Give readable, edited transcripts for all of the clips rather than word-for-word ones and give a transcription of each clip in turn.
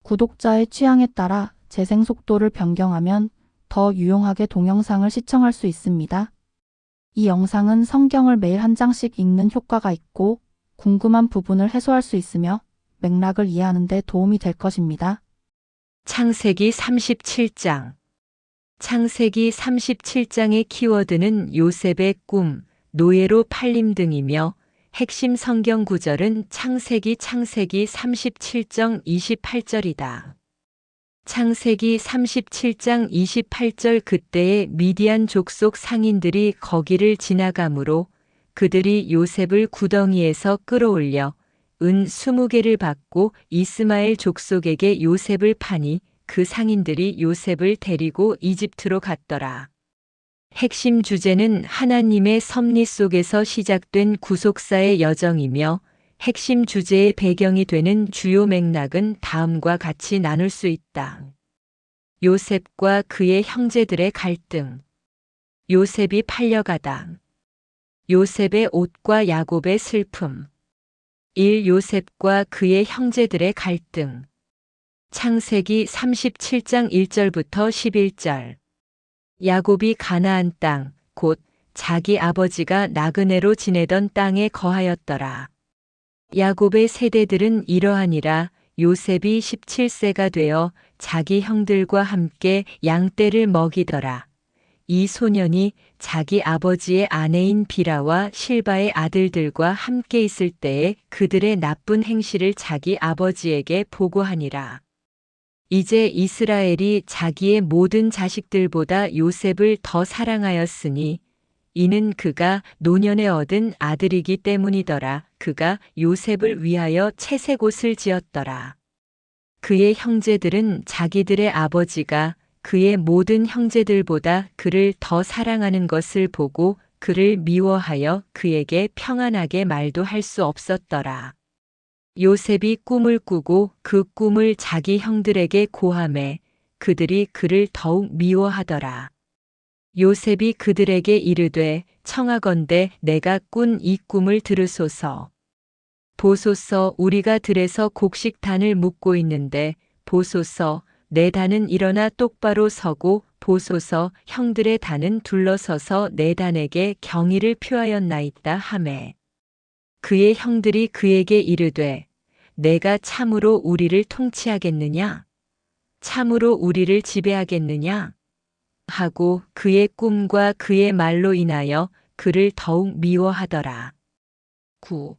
구독자의 취향에 따라 재생 속도를 변경하면 더 유용하게 동영상을 시청할 수 있습니다. 이 영상은 성경을 매일 한 장씩 읽는 효과가 있고 궁금한 부분을 해소할 수 있으며 맥락을 이해하는 데 도움이 될 것입니다. 창세기 37장. 창세기 37장의 키워드는 요셉의 꿈, 노예로 팔림 등이며 핵심 성경 구절은 창세기 37장 28절이다. 창세기 37장 28절 그때의 미디안 족속 상인들이 거기를 지나가므로 그들이 요셉을 구덩이에서 끌어올려 은 20개를 받고 이스마엘 족속에게 요셉을 파니 그 상인들이 요셉을 데리고 이집트로 갔더라. 핵심 주제는 하나님의 섭리 속에서 시작된 구속사의 여정이며 핵심 주제의 배경이 되는 주요 맥락은 다음과 같이 나눌 수 있다. 요셉과 그의 형제들의 갈등. 요셉이 팔려가다. 요셉의 옷과 야곱의 슬픔. 1. 요셉과 그의 형제들의 갈등. 창세기 37장 1절부터 11절. 야곱이 가나안 땅, 곧 자기 아버지가 나그네로 지내던 땅에 거하였더라. 야곱의 세대들은 이러하니라. 요셉이 17세가 되어 자기 형들과 함께 양떼를 먹이더라. 이 소년이 자기 아버지의 아내인 비라와 실바의 아들들과 함께 있을 때에 그들의 나쁜 행실을 자기 아버지에게 보고하니라. 이제 이스라엘이 자기의 모든 자식들보다 요셉을 더 사랑하였으니 이는 그가 노년에 얻은 아들이기 때문이더라. 그가 요셉을 위하여 채색 옷을 지었더라. 그의 형제들은 자기들의 아버지가 그의 모든 형제들보다 그를 더 사랑하는 것을 보고 그를 미워하여 그에게 평안하게 말도 할 수 없었더라. 요셉이 꿈을 꾸고 그 꿈을 자기 형들에게 고하매 그들이 그를 더욱 미워하더라. 요셉이 그들에게 이르되 청하건대 내가 꾼 이 꿈을 들으소서. 보소서 우리가 들에서 곡식단을 묶고 있는데 보소서 내 단은 일어나 똑바로 서고 보소서 형들의 단은 둘러서서 내 단에게 경의를 표하였나이다 하매. 그의 형들이 그에게 이르되 내가 참으로 우리를 통치하겠느냐? 참으로 우리를 지배하겠느냐? 하고 그의 꿈과 그의 말로 인하여 그를 더욱 미워하더라. 9.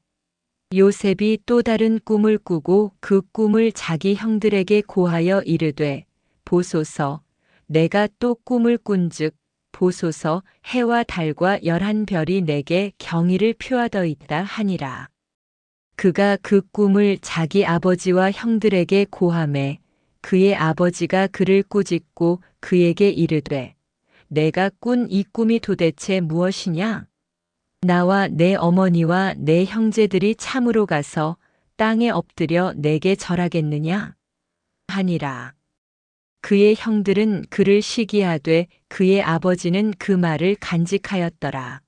요셉이 또 다른 꿈을 꾸고 그 꿈을 자기 형들에게 고하여 이르되 보소서 내가 또 꿈을 꾼즉 보소서 해와 달과 11별이 내게 경의를 표하더이다 하니라. 그가 그 꿈을 자기 아버지와 형들에게 고하매 그의 아버지가 그를 꾸짖고 그에게 이르되 내가 꾼 이 꿈이 도대체 무엇이냐? 나와 내 어머니와 내 형제들이 참으로 가서 땅에 엎드려 내게 절하겠느냐? 하니라. 그의 형들은 그를 시기하되 그의 아버지는 그 말을 간직하였더라.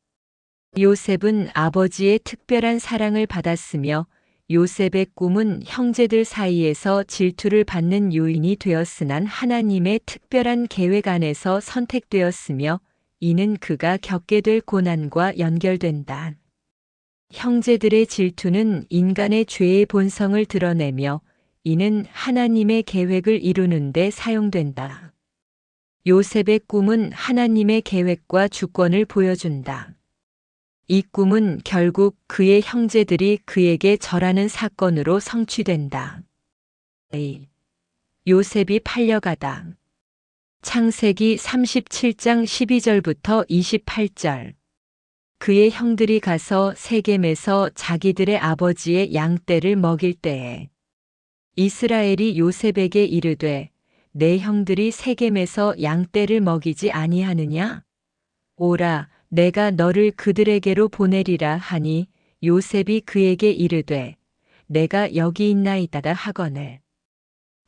요셉은 아버지의 특별한 사랑을 받았으며 요셉의 꿈은 형제들 사이에서 질투를 받는 요인이 되었으나 하나님의 특별한 계획 안에서 선택되었으며 이는 그가 겪게 될 고난과 연결된다. 형제들의 질투는 인간의 죄의 본성을 드러내며 이는 하나님의 계획을 이루는 데 사용된다. 요셉의 꿈은 하나님의 계획과 주권을 보여준다. 이 꿈은 결국 그의 형제들이 그에게 절하는 사건으로 성취된다. 요셉이 팔려가다. 창세기 37장 12절부터 28절. 그의 형들이 가서 세겜에서 자기들의 아버지의 양떼를 먹일 때에 이스라엘이 요셉에게 이르되 내 형들이 세겜에서 양떼를 먹이지 아니하느냐? 오라 내가 너를 그들에게로 보내리라 하니 요셉이 그에게 이르되 내가 여기 있나이다 하거늘.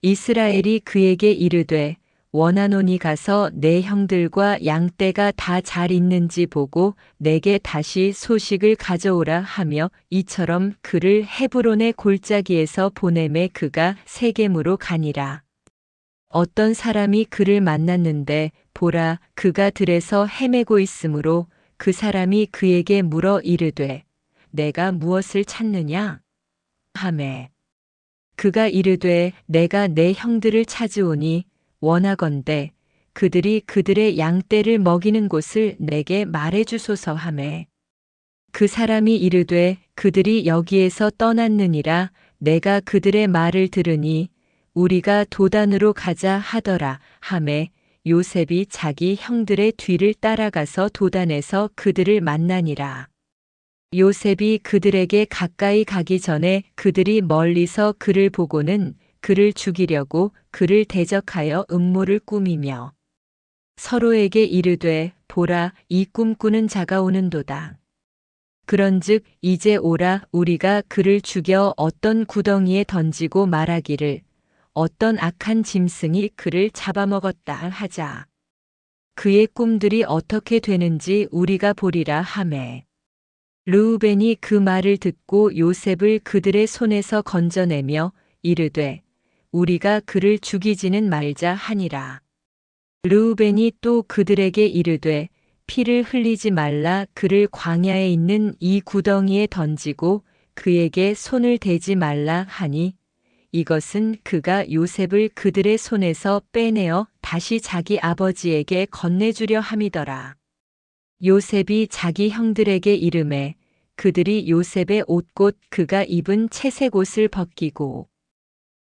이스라엘이 그에게 이르되 원하노니 가서 내 형들과 양떼가 다 잘 있는지 보고 내게 다시 소식을 가져오라 하며 이처럼 그를 헤브론의 골짜기에서 보내매 그가 세겜으로 가니라. 어떤 사람이 그를 만났는데 보라 그가 들에서 헤매고 있으므로 그 사람이 그에게 물어 이르되 내가 무엇을 찾느냐 하매 그가 이르되 내가 내 형들을 찾으오니 원하건대 그들이 그들의 양떼를 먹이는 곳을 내게 말해 주소서 하매 그 사람이 이르되 그들이 여기에서 떠났느니라 내가 그들의 말을 들으니 우리가 도단으로 가자 하더라 하매 요셉이 자기 형들의 뒤를 따라가서 도단에서 그들을 만나니라. 요셉이 그들에게 가까이 가기 전에 그들이 멀리서 그를 보고는 그를 죽이려고 그를 대적하여 음모를 꾸미며 서로에게 이르되 보라 이 꿈꾸는 자가 오는도다. 그런즉 이제 오라 우리가 그를 죽여 어떤 구덩이에 던지고 말하기를 어떤 악한 짐승이 그를 잡아먹었다 하자. 그의 꿈들이 어떻게 되는지 우리가 보리라 하매 르우벤이 그 말을 듣고 요셉을 그들의 손에서 건져내며 이르되 우리가 그를 죽이지는 말자 하니라. 르우벤이 또 그들에게 이르되 피를 흘리지 말라 그를 광야에 있는 이 구덩이에 던지고 그에게 손을 대지 말라 하니 이것은 그가 요셉을 그들의 손에서 빼내어 다시 자기 아버지에게 건네주려 함이더라. 요셉이 자기 형들에게 이르매 그들이 요셉의 옷곧 그가 입은 채색 옷을 벗기고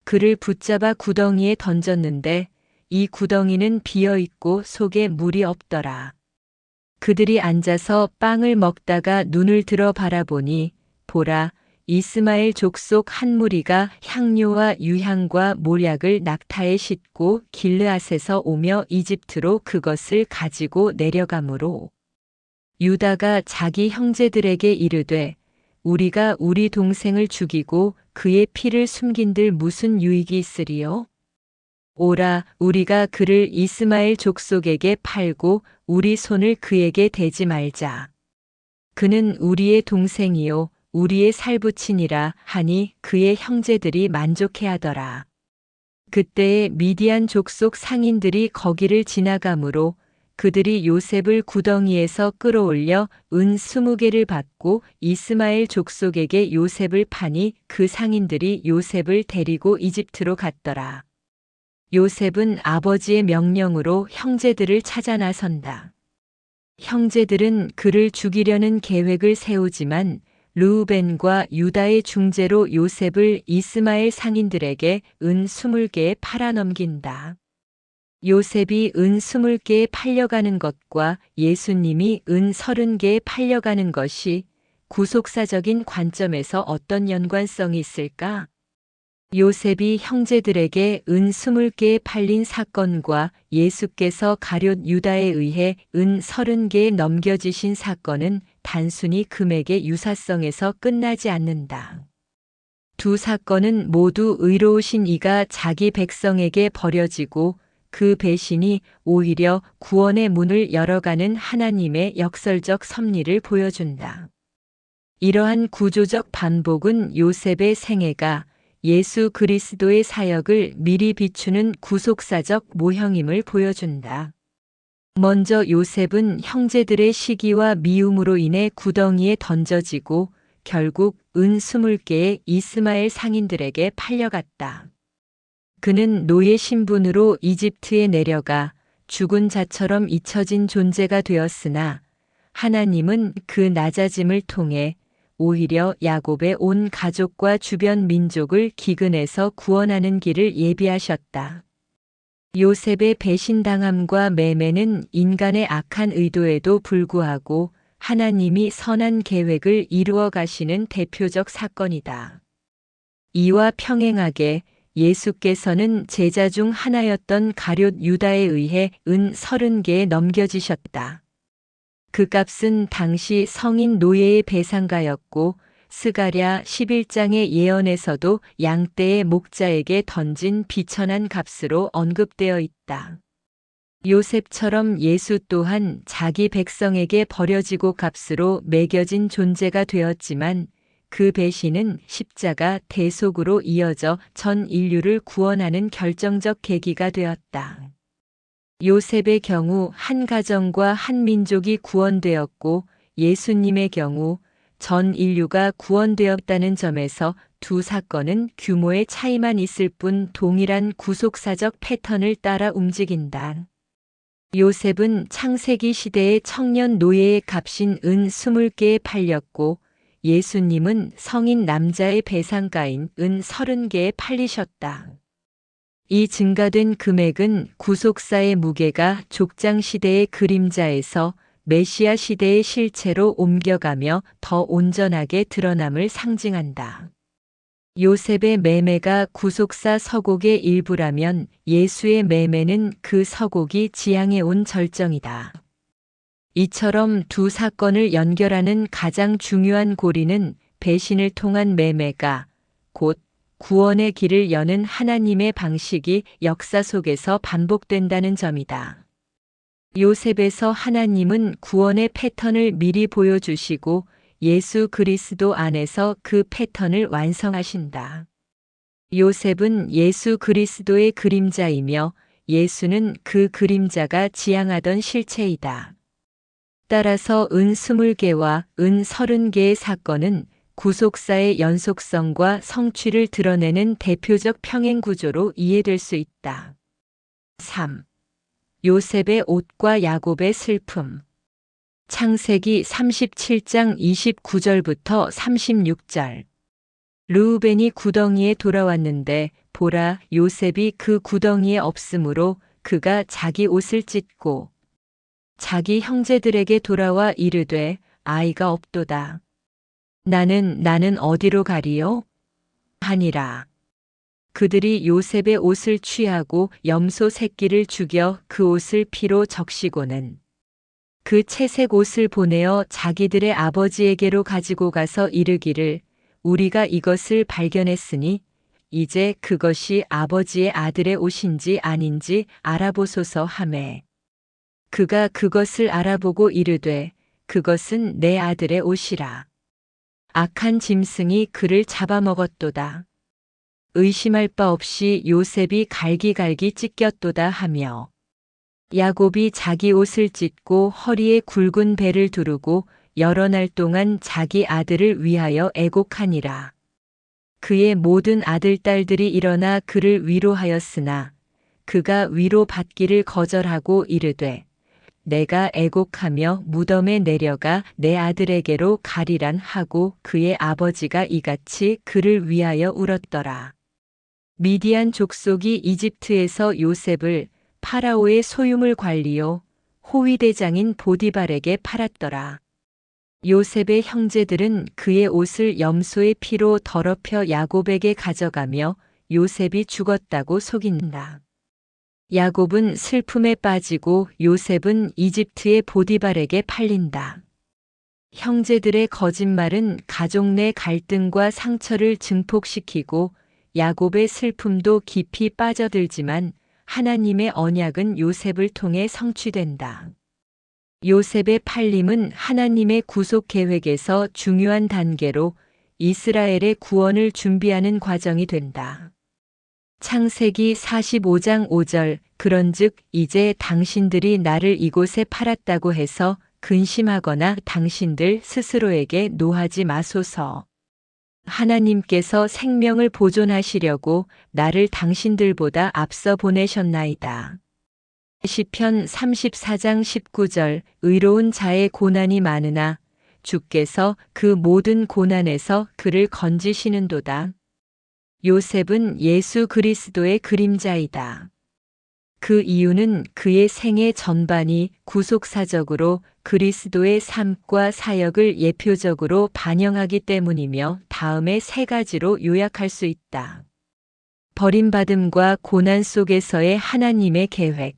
그를 붙잡아 구덩이에 던졌는데 이 구덩이는 비어 있고 속에 물이 없더라. 그들이 앉아서 빵을 먹다가 눈을 들어 바라보니 보라 이스마엘 족속 한 무리가 향료와 유향과 몰약을 낙타에 싣고 길르앗에서 오며 이집트로 그것을 가지고 내려가므로 유다가 자기 형제들에게 이르되 우리가 우리 동생을 죽이고 그의 피를 숨긴들 무슨 유익이 있으리요? 오라 우리가 그를 이스마엘 족속에게 팔고 우리 손을 그에게 대지 말자. 그는 우리의 동생이요 우리의 살부친이라 하니 그의 형제들이 만족해하더라. 그때에 미디안 족속 상인들이 거기를 지나가므로 그들이 요셉을 구덩이에서 끌어올려 은 20개를 받고 이스마엘 족속에게 요셉을 파니 그 상인들이 요셉을 데리고 이집트로 갔더라. 요셉은 아버지의 명령으로 형제들을 찾아 나선다. 형제들은 그를 죽이려는 계획을 세우지만 르우벤과 유다의 중재로 요셉을 이스마엘 상인들에게 은 20개에 팔아 넘긴다. 요셉이 은 20개에 팔려가는 것과 예수님이 은 30개에 팔려가는 것이 구속사적인 관점에서 어떤 연관성이 있을까? 요셉이 형제들에게 은 20개에 팔린 사건과 예수께서 가룟 유다에 의해 은 30개에 넘겨지신 사건은 단순히 금액의 유사성에서 끝나지 않는다. 두 사건은 모두 의로우신 이가 자기 백성에게 버려지고 그 배신이 오히려 구원의 문을 열어가는 하나님의 역설적 섭리를 보여준다. 이러한 구조적 반복은 요셉의 생애가 예수 그리스도의 사역을 미리 비추는 구속사적 모형임을 보여준다. 먼저 요셉은 형제들의 시기와 미움으로 인해 구덩이에 던져지고 결국 은 20개의 이스마엘 상인들에게 팔려갔다. 그는 노예 신분으로 이집트에 내려가 죽은 자처럼 잊혀진 존재가 되었으나 하나님은 그 낮아짐을 통해 오히려 야곱의 온 가족과 주변 민족을 기근에서 구원하는 길을 예비하셨다. 요셉의 배신당함과 매매는 인간의 악한 의도에도 불구하고 하나님이 선한 계획을 이루어 가시는 대표적 사건이다. 이와 평행하게 예수께서는 제자 중 하나였던 가룟 유다에 의해 은 30개에 넘겨지셨다. 그 값은 당시 성인 노예의 배상가였고 스가랴 11장의 예언에서도 양떼의 목자에게 던진 비천한 값으로 언급되어 있다. 요셉처럼 예수 또한 자기 백성에게 버려지고 값으로 매겨진 존재가 되었지만 그 배신은 십자가 대속으로 이어져 전 인류를 구원하는 결정적 계기가 되었다. 요셉의 경우 한 가정과 한 민족이 구원되었고 예수님의 경우 전 인류가 구원되었다는 점에서 두 사건은 규모의 차이만 있을 뿐 동일한 구속사적 패턴을 따라 움직인다. 요셉은 창세기 시대의 청년 노예의 값인 은 20개에 팔렸고 예수님은 성인 남자의 배상가인 은 30개에 팔리셨다. 이 증가된 금액은 구속사의 무게가 족장 시대의 그림자에서 메시아 시대의 실체로 옮겨가며 더 온전하게 드러남을 상징한다. 요셉의 매매가 구속사 서곡의 일부라면 예수의 매매는 그 서곡이 지향해 온 절정이다. 이처럼 두 사건을 연결하는 가장 중요한 고리는 배신을 통한 매매가 곧 구원의 길을 여는 하나님의 방식이 역사 속에서 반복된다는 점이다. 요셉에서 하나님은 구원의 패턴을 미리 보여주시고 예수 그리스도 안에서 그 패턴을 완성하신다. 요셉은 예수 그리스도의 그림자이며 예수는 그 그림자가 지향하던 실체이다. 따라서 은 20개와 은 30개의 사건은 구속사의 연속성과 성취를 드러내는 대표적 평행 구조로 이해될 수 있다. 3. 요셉의 옷과 야곱의 슬픔. 창세기 37장 29절부터 36절. 르우벤이 구덩이에 돌아왔는데 보라 요셉이 그 구덩이에 없으므로 그가 자기 옷을 찢고 자기 형제들에게 돌아와 이르되 아이가 없도다. 나는 어디로 가리요? 하니라. 그들이 요셉의 옷을 취하고 염소 새끼를 죽여 그 옷을 피로 적시고는 그 채색 옷을 보내어 자기들의 아버지에게로 가지고 가서 이르기를 우리가 이것을 발견했으니 이제 그것이 아버지의 아들의 옷인지 아닌지 알아보소서 하매 그가 그것을 알아보고 이르되 그것은 내 아들의 옷이라. 악한 짐승이 그를 잡아먹었도다. 의심할 바 없이 요셉이 갈기갈기 찢겼도다 하며 야곱이 자기 옷을 찢고 허리에 굵은 배를 두르고 여러 날 동안 자기 아들을 위하여 애곡하니라. 그의 모든 아들딸들이 일어나 그를 위로하였으나 그가 위로받기를 거절하고 이르되 내가 애곡하며 무덤에 내려가 내 아들에게로 가리란 하고 그의 아버지가 이같이 그를 위하여 울었더라. 미디안 족속이 이집트에서 요셉을 파라오의 소유물 관리요 호위대장인 보디발에게 팔았더라. 요셉의 형제들은 그의 옷을 염소의 피로 더럽혀 야곱에게 가져가며 요셉이 죽었다고 속인다. 야곱은 슬픔에 빠지고 요셉은 이집트의 보디발에게 팔린다. 형제들의 거짓말은 가족 내 갈등과 상처를 증폭시키고 야곱의 슬픔도 깊이 빠져들지만 하나님의 언약은 요셉을 통해 성취된다. 요셉의 팔림은 하나님의 구속 계획에서 중요한 단계로 이스라엘의 구원을 준비하는 과정이 된다. 창세기 45장 5절 그런즉 이제 당신들이 나를 이곳에 팔았다고 해서 근심하거나 당신들 스스로에게 노하지 마소서. 하나님께서 생명을 보존하시려고 나를 당신들보다 앞서 보내셨나이다. 시편 34장 19절 의로운 자의 고난이 많으나 주께서 그 모든 고난에서 그를 건지시는도다. 요셉은 예수 그리스도의 그림자이다. 그 이유는 그의 생애 전반이 구속사적으로 그리스도의 삶과 사역을 예표적으로 반영하기 때문이며 다음의 세 가지로 요약할 수 있다. 버림받음과 고난 속에서의 하나님의 계획.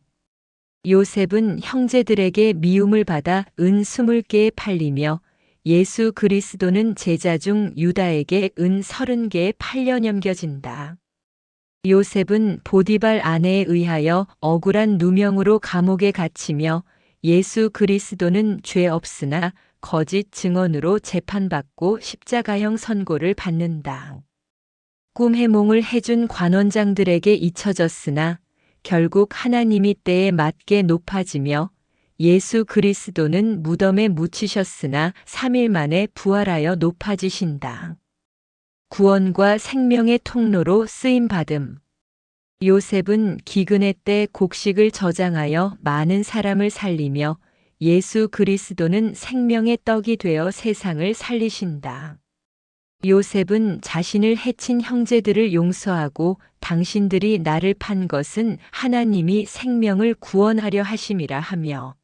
요셉은 형제들에게 미움을 받아 은 20개에 팔리며 예수 그리스도는 제자 중 유다에게 은 30개에 팔려 넘겨진다. 요셉은 보디발 아내에 의하여 억울한 누명으로 감옥에 갇히며 예수 그리스도는 죄 없으나 거짓 증언으로 재판받고 십자가형 선고를 받는다. 꿈 해몽을 해준 관원장들에게 잊혀졌으나 결국 하나님이 때에 맞게 높아지며 예수 그리스도는 무덤에 묻히셨으나 3일 만에 부활하여 높아지신다. 구원과 생명의 통로로 쓰임받음. 요셉은 기근의 때 곡식을 저장하여 많은 사람을 살리며 예수 그리스도는 생명의 떡이 되어 세상을 살리신다. 요셉은 자신을 해친 형제들을 용서하고 당신들이 나를 판 것은 하나님이 생명을 구원하려 하심이라 하며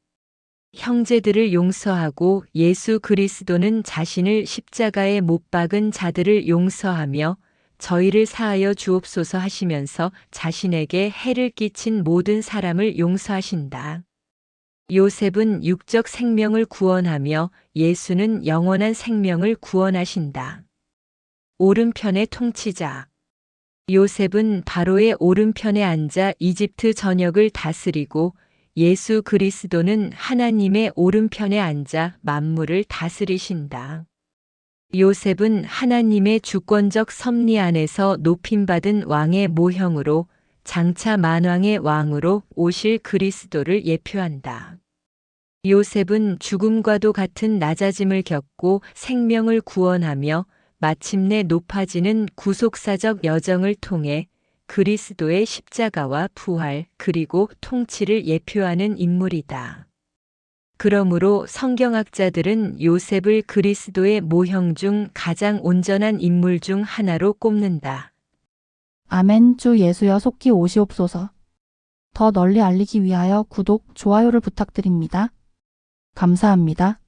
형제들을 용서하고 예수 그리스도는 자신을 십자가에 못 박은 자들을 용서하며 저희를 사하여 주옵소서 하시면서 자신에게 해를 끼친 모든 사람을 용서하신다. 요셉은 육적 생명을 구원하며 예수는 영원한 생명을 구원하신다. 오른편의 통치자. 요셉은 바로의 오른편에 앉아 이집트 전역을 다스리고 예수 그리스도는 하나님의 오른편에 앉아 만물을 다스리신다. 요셉은 하나님의 주권적 섭리 안에서 높임받은 왕의 모형으로 장차 만왕의 왕으로 오실 그리스도를 예표한다. 요셉은 죽음과도 같은 낮아짐을 겪고 생명을 구원하며 마침내 높아지는 구속사적 여정을 통해 그리스도의 십자가와 부활 그리고 통치를 예표하는 인물이다. 그러므로 성경학자들은 요셉을 그리스도의 모형 중 가장 온전한 인물 중 하나로 꼽는다. 아멘. 주 예수여 속히 오시옵소서. 더 널리 알리기 위하여 구독, 좋아요를 부탁드립니다. 감사합니다.